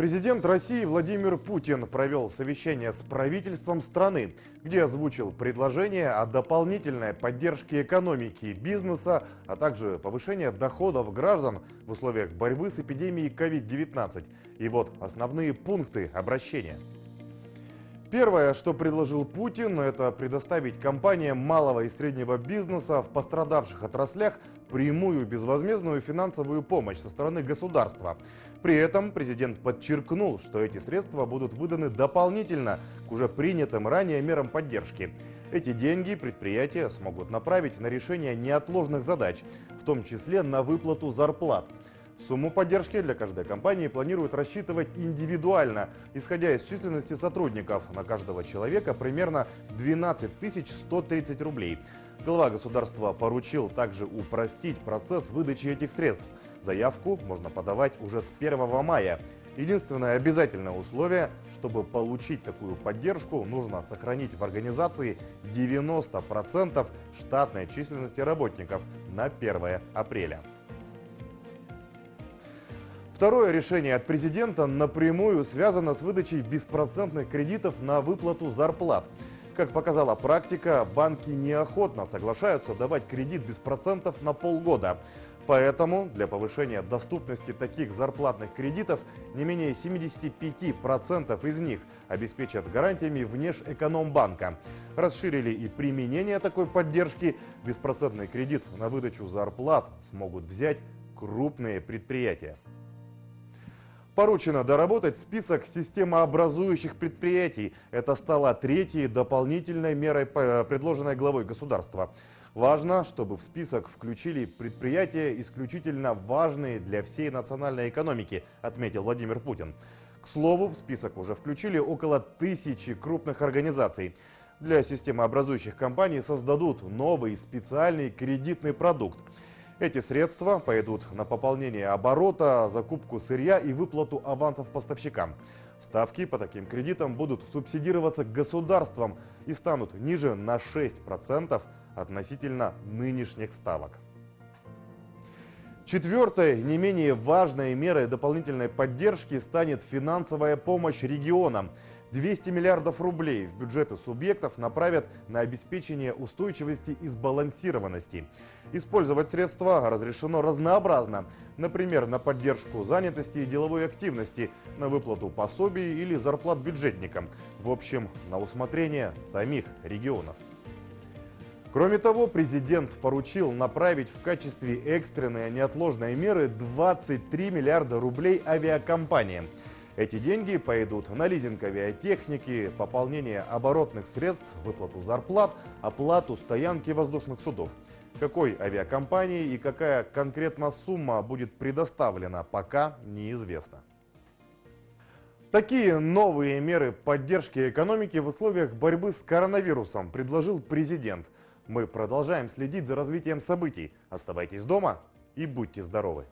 Президент России Владимир Путин провел совещание с правительством страны, где озвучил предложение о дополнительной поддержке экономики и бизнеса, а также повышения доходов граждан в условиях борьбы с эпидемией COVID-19. И вот основные пункты обращения. Первое, что предложил Путин, это предоставить компаниям малого и среднего бизнеса в пострадавших отраслях прямую безвозмездную финансовую помощь со стороны государства. При этом президент подчеркнул, что эти средства будут выданы дополнительно к уже принятым ранее мерам поддержки. Эти деньги предприятия смогут направить на решение неотложных задач, в том числе на выплату зарплат. Сумму поддержки для каждой компании планируют рассчитывать индивидуально, исходя из численности сотрудников. На каждого человека примерно 12 130 рублей. Глава государства поручил также упростить процесс выдачи этих средств. Заявку можно подавать уже с 1 мая. Единственное обязательное условие, чтобы получить такую поддержку, нужно сохранить в организации 90% штатной численности работников на 1 апреля. Второе решение от президента напрямую связано с выдачей беспроцентных кредитов на выплату зарплат. Как показала практика, банки неохотно соглашаются давать кредит без процентов на полгода. Поэтому для повышения доступности таких зарплатных кредитов не менее 75% из них обеспечат гарантиями Внешэкономбанка. Расширили и применение такой поддержки. Беспроцентный кредит на выдачу зарплат смогут взять крупные предприятия. Поручено доработать список системообразующих предприятий. Это стало третьей дополнительной мерой, предложенной главой государства. Важно, чтобы в список включили предприятия исключительно важные для всей национальной экономики, отметил Владимир Путин. К слову, в список уже включили около 1000 крупных организаций. Для системообразующих компаний создадут новый специальный кредитный продукт. Эти средства пойдут на пополнение оборота, закупку сырья и выплату авансов поставщикам. Ставки по таким кредитам будут субсидироваться государством и станут ниже на 6% относительно нынешних ставок. Четвертой, не менее важной мерой дополнительной поддержки станет финансовая помощь регионам. 200 миллиардов рублей в бюджеты субъектов направят на обеспечение устойчивости и сбалансированности. Использовать средства разрешено разнообразно. Например, на поддержку занятости и деловой активности, на выплату пособий или зарплат бюджетникам. В общем, на усмотрение самих регионов. Кроме того, президент поручил направить в качестве экстренной неотложной меры 23 миллиарда рублей авиакомпаниям. Эти деньги пойдут на лизинг авиатехники, пополнение оборотных средств, выплату зарплат, оплату стоянки воздушных судов. Какой авиакомпании и какая конкретно сумма будет предоставлена, пока неизвестно. Такие новые меры поддержки экономики в условиях борьбы с коронавирусом предложил президент. Мы продолжаем следить за развитием событий. Оставайтесь дома и будьте здоровы!